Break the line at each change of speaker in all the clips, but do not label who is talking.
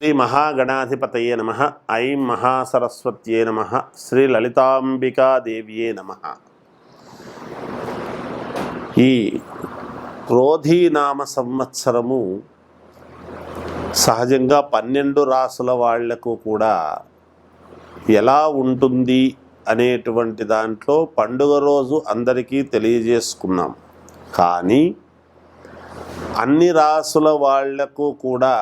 శ్రీ మహాగణాధిపతయే నమః. ఐం మహాసరస్వత్యే నమః. శ్రీ లలితాంబికాదేవ్యే నమః. ఈ క్రోధీనామ సంవత్సరము సహజంగా 12 రాసుల వాళ్లకు కూడా ఎలా ఉంటుంది అనేటువంటి దాంట్లో పండుగ రోజు అందరికీ తెలియజేసుకున్నాం. కానీ అన్ని రాసుల వాళ్లకు కూడా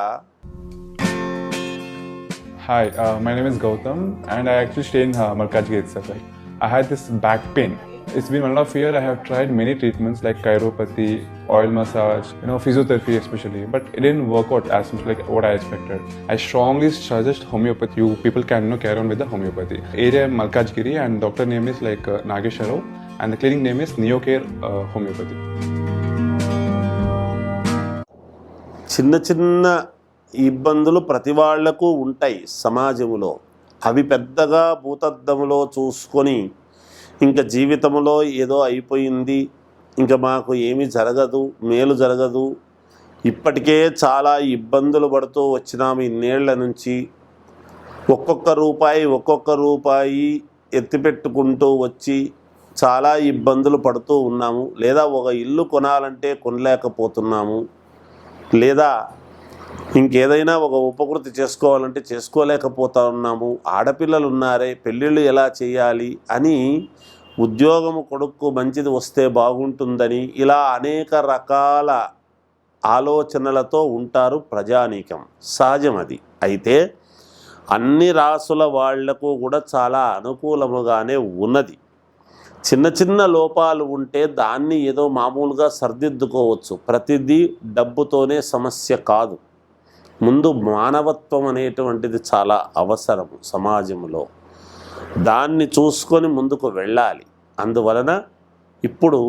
Hi, my name is Gautam and I actually stay in Malkajgiri itself. I had this back pain. It's been 1.5 years. I have tried many treatments like chiropathy, oil massage, physiotherapy especially, but it didn't work out as much like what I expected. I strongly suggest homeopathy. You people can carry on with the homeopathy. Area Malkajgiri and doctor name is like Nagesh Rao and the clinic name is Neocare Homeopathy.
చిన్న ఇబ్బందులు ప్రతి వాళ్లకు ఉంటాయి సమాజంలో. అవి పెద్దగా భూతద్దములో చూసుకొని ఇంకా జీవితంలో ఏదో అయిపోయింది, ఇంకా మాకు ఏమీ జరగదు, మేలు జరగదు, ఇప్పటికే చాలా ఇబ్బందులు పడుతూ వచ్చినాము ఇన్నేళ్ల నుంచి, ఒక్కొక్క రూపాయి ఎత్తిపెట్టుకుంటూ వచ్చి చాలా ఇబ్బందులు పడుతూ ఉన్నాము. లేదా ఒక ఇల్లు కొనాలంటే కొనలేకపోతున్నాము, లేదా ఇంకేదైనా ఒక ఉపకృతి చేసుకోవాలంటే చేసుకోలేకపోతా ఉన్నాము, ఆడపిల్లలు ఉన్నారే పెళ్ళిళ్ళు ఎలా చేయాలి అని, ఉద్యోగము కొడుకు మంచిది వస్తే బాగుంటుందని, ఇలా అనేక రకాల ఆలోచనలతో ఉంటారు ప్రజానీకం. సహజం అది. అయితే అన్ని రాసుల వాళ్లకు కూడా చాలా అనుకూలముగానే ఉన్నది. చిన్న లోపాలు ఉంటే దాన్ని ఏదో మామూలుగా సర్దిద్దుకోవచ్చు. ప్రతిదీ డబ్బుతోనే సమస్య కాదు. ముందు మానవత్వం అనేటువంటిది చాలా అవసరము సమాజంలో. దాన్ని చూసుకొని ముందుకు వెళ్ళాలి. అందువలన ఇప్పుడు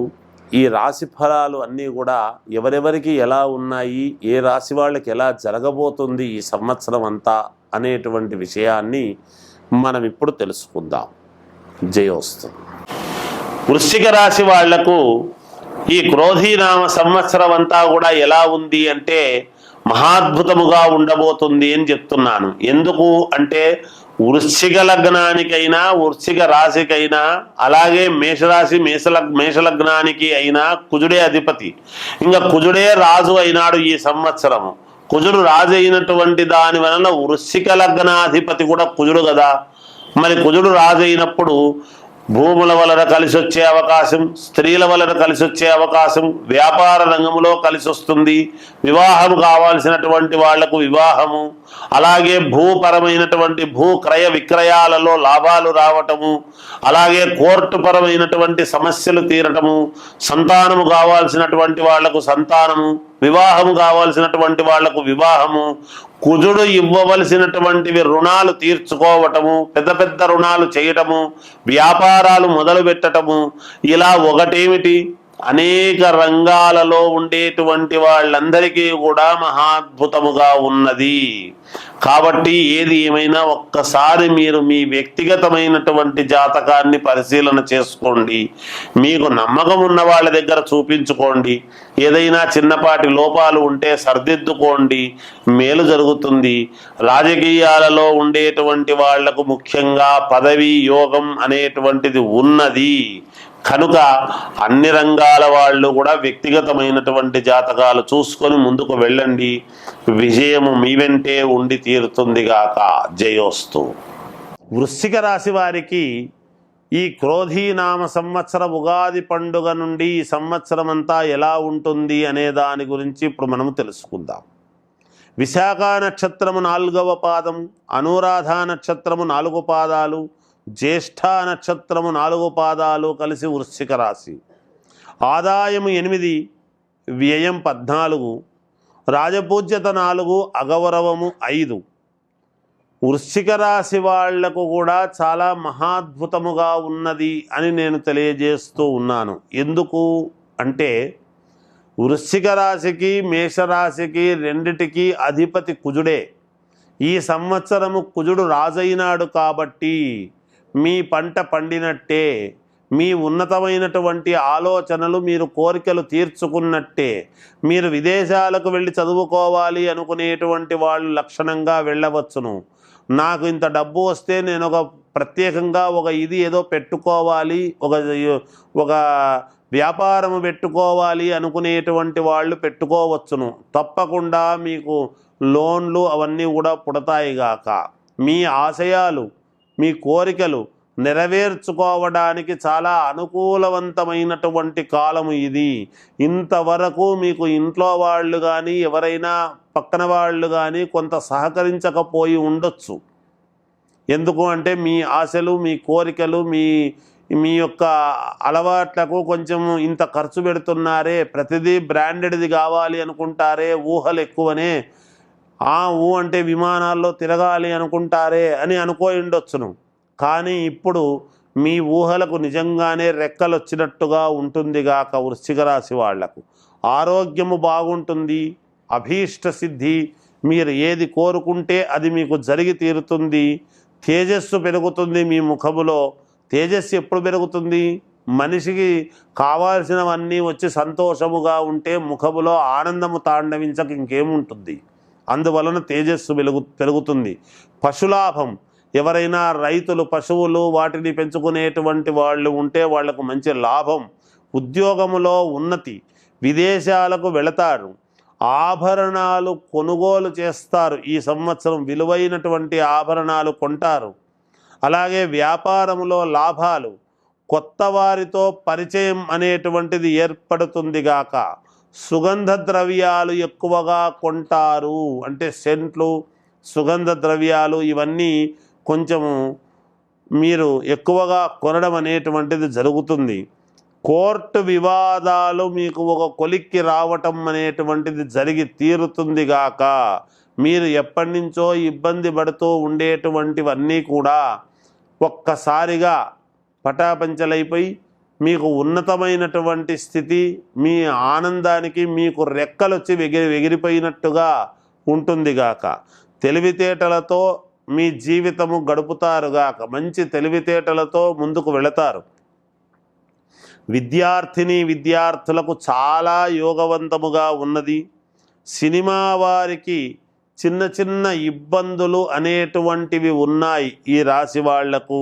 ఈ రాశి ఫలాలు అన్నీ కూడా ఎవరెవరికి ఎలా ఉన్నాయి, ఏ రాశి వాళ్ళకి ఎలా జరగబోతుంది ఈ సంవత్సరం అంతా అనేటువంటి విషయాన్ని మనం ఇప్పుడు తెలుసుకుందాం. జయోస్తు. వృశ్చిక రాశి వాళ్లకు ఈ క్రోధీనామ సంవత్సరం అంతా కూడా ఎలా ఉంది అంటే మహాద్భుతముగా ఉండబోతుంది అని చెప్తున్నాను. ఎందుకు అంటే వృశ్చిక లగ్నానికైనా వృశ్చిక రాశికైనా అలాగే మేషరాశి మేషలగ్నానికి అయినా కుజుడే అధిపతి. ఇంకా కుజుడే రాజు అయినాడు ఈ సంవత్సరము. కుజుడు రాజు అయినటువంటి దాని వలన వృశ్చిక లగ్నాధిపతి కూడా కుజుడు కదా. మరి కుజుడు రాజు అయినప్పుడు భూముల వలన కలిసి వచ్చే అవకాశం, స్త్రీల వలన కలిసి వచ్చే అవకాశం, వ్యాపార రంగంలో కలిసి వస్తుంది, వివాహం కావాల్సినటువంటి వాళ్లకు వివాహము, అలాగే భూపరమైనటువంటి భూ క్రయ విక్రయాలలో లాభాలు రావటము, అలాగే కోర్టు పరమైనటువంటి సమస్యలు తీరటము, సంతానము కావాల్సినటువంటి వాళ్లకు సంతానము, వివాహము కావాల్సినటువంటి వాళ్లకు వివాహము, కుజుడు ఇవ్వవలసినటువంటివి రుణాలు తీర్చుకోవటము, పెద్ద రుణాలు చేయటము, వ్యాపారాలు మొదలు పెట్టటము, ఇలా ఒకటేమిటి అనేక రంగాలలో ఉండేటువంటి వాళ్ళందరికీ కూడా మహాద్భుతముగా ఉన్నది. కాబట్టి ఏది ఏమైనా ఒక్కసారి మీరు మీ వ్యక్తిగతమైనటువంటి జాతకాన్ని పరిశీలన చేసుకోండి. మీకు నమ్మకం ఉన్న వాళ్ళ దగ్గర చూపించుకోండి. ఏదైనా చిన్నపాటి లోపాలు ఉంటే సర్దిద్దుకోండి, మేలు జరుగుతుంది. రాజకీయాలలో ఉండేటువంటి వాళ్లకు ముఖ్యంగా పదవి యోగం అనేటువంటిది ఉన్నది కనుక అన్ని రంగాల వాళ్ళు కూడా వ్యక్తిగతమైనటువంటి జాతకాలు చూసుకొని ముందుకు వెళ్ళండి. విజయము మీ వెంటే ఉండి తీరుతుంది గాక. జయోస్తు. వృశ్చిక రాశి వారికి ఈ క్రోధీనామ సంవత్సర ఉగాది పండుగ నుండి ఈ సంవత్సరం అంతా ఎలా ఉంటుంది అనే దాని గురించి ఇప్పుడు మనము తెలుసుకుందాం. విశాఖ నక్షత్రము 4వ పాదం, అనురాధ నక్షత్రము 4 పాదాలు, జ్యేష్ఠ నక్షత్రము 4 పాదాలు కలిసి వృశ్చిక రాశి. ఆదాయము 8, వ్యయం 14, రాజపూజ్యత 4, అగౌరవము 5. వృశ్చిక రాశి వాళ్లకు కూడా చాలా మహాద్భుతముగా ఉన్నది అని నేను తెలియజేస్తూ ఉన్నాను. ఎందుకు అంటే వృశ్చిక రాశికి మేషరాశికి రెండిటికి అధిపతి కుజుడే. ఈ సంవత్సరము కుజుడు రాజైనాడు కాబట్టి మీ పంట పండినట్టే, మీ ఉన్నతమైనటువంటి ఆలోచనలు, మీరు కోరికలు తీర్చుకున్నట్టే. మీరు విదేశాలకు వెళ్ళి చదువుకోవాలి అనుకునేటువంటి వాళ్ళు లక్షణంగా వెళ్ళవచ్చును. నాకు ఇంత డబ్బు వస్తే నేను ఒక ప్రత్యేకంగా ఇది ఏదో పెట్టుకోవాలి, ఒక వ్యాపారం పెట్టుకోవాలి అనుకునేటువంటి వాళ్ళు పెట్టుకోవచ్చును. తప్పకుండా మీకు లోన్లు అవన్నీ కూడా పుడతాయిగాక. మీ ఆశయాలు, మీ కోరికలు నెరవేర్చుకోవడానికి చాలా అనుకూలవంతమైనటువంటి కాలము ఇది. ఇంతవరకు మీకు ఇంట్లో వాళ్ళు కానీ ఎవరైనా పక్కన వాళ్ళు కానీ కొంత సహకరించకపోయి ఉండొచ్చు. ఎందుకు అంటే మీ ఆశలు, మీ కోరికలు, మీ యొక్క అలవాట్లకు కొంచెం ఇంత ఖర్చు పెడుతున్నారే, ప్రతిదీ బ్రాండెడ్ది కావాలి అనుకుంటారే, ఊహలు ఎక్కువనే, అంటే విమానాల్లో తిరగాలి అనుకుంటారే అని అనుకోయిండొచ్చును. కానీ ఇప్పుడు మీ ఊహలకు నిజంగానే రెక్కలు వచ్చినట్టుగా ఉంటుంది గాక. వృశ్చిక రాశి వాళ్లకు ఆరోగ్యము బాగుంటుంది, అభీష్ట సిద్ధి, మీరు ఏది కోరుకుంటే అది మీకు జరిగి తీరుతుంది. తేజస్సు పెరుగుతుంది మీ ముఖములో. తేజస్సు ఎప్పుడు పెరుగుతుంది? మనిషికి కావాల్సినవన్నీ వచ్చి సంతోషముగా ఉంటే ముఖములో ఆనందము తాండవించక ఇంకేముంటుంది. అందువలన తేజస్సు పెరుగుతుంది. పశులాభం, ఎవరైనా రైతులు పశువులు వాటిని పెంచుకునేటువంటి వాళ్ళు ఉంటే వాళ్లకు మంచి లాభం. ఉద్యోగములో ఉన్నతి, విదేశాలకు వెళతారు, ఆభరణాలు కొనుగోలు చేస్తారు. ఈ సంవత్సరం విలువైనటువంటి ఆభరణాలు కొంటారు. అలాగే వ్యాపారంలో లాభాలు, కొత్త వారితో పరిచయం అనేటువంటిది ఏర్పడుతుంది గాక. సుగంధ ద్రవ్యాలు ఎక్కువగా కొంటారు. అంటే సెంట్లు, సుగంధ ద్రవ్యాలు ఇవన్నీ కొంచెము మీరు ఎక్కువగా కొనడం అనేటువంటిది జరుగుతుంది. కోర్టు వివాదాలు మీకు ఒక కొలిక్కి రావటం అనేటువంటిది జరిగి తీరుతుంది గాక. మీరు ఎప్పటి నుంచో ఇబ్బంది పడుతూ ఉండేటువంటివన్నీ కూడా ఒక్కసారిగా పటాపంచలైపోయి మీకు ఉన్నతమైనటువంటి స్థితి, మీ ఆనందానికి మీకు రెక్కలొచ్చి ఎగిరిపోయినట్టుగా ఉంటుంది గాక. తెలివితేటలతో మీ జీవితము గడుపుతారుగాక. మంచి తెలివితేటలతో ముందుకు వెళతారు. విద్యార్థులకు చాలా యోగవంతముగా ఉన్నది. సినిమా వారికి చిన్న చిన్న ఇబ్బందులు అనేటువంటివి ఉన్నాయి. ఈ రాశి వాళ్లకు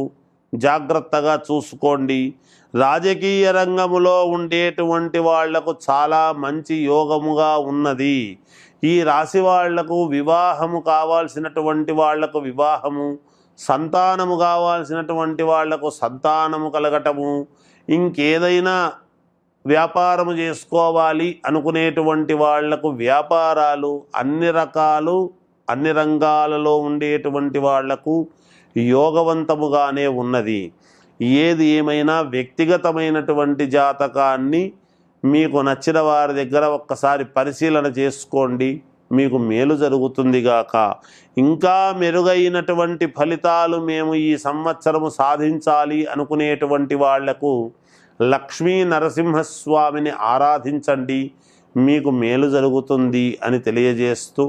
జాగ్రత్తగా చూసుకోండి. రాజకీయ రంగములో ఉండేటువంటి వాళ్లకు చాలా మంచి యోగముగా ఉన్నది. ఈ రాశి వాళ్లకు వివాహము కావాల్సినటువంటి వాళ్లకు వివాహము, సంతానము కావాల్సినటువంటి వాళ్లకు సంతానము కలగటము, ఇంకేదైనా వ్యాపారము చేసుకోవాలి అనుకునేటువంటి వాళ్లకు వ్యాపారాలు, అన్ని రంగాలలో ఉండేటువంటి వాళ్లకు యోగవంతముగానే ఉన్నది. ఏది ఏమైనా వ్యక్తిగతమైనటువంటి జాతకాన్ని మీకు నచ్చిన వారి దగ్గర ఒక్కసారి పరిశీలన చేసుకోండి. మీకు మేలు జరుగుతుంది గాక. ఇంకా మెరుగైనటువంటి ఫలితాలు మేము ఈ సంవత్సరము సాధించాలి అనుకునేటువంటి వాళ్లకు లక్ష్మీ నరసింహస్వామిని ఆరాధించండి. మీకు మేలు జరుగుతుంది అని తెలియజేస్తూ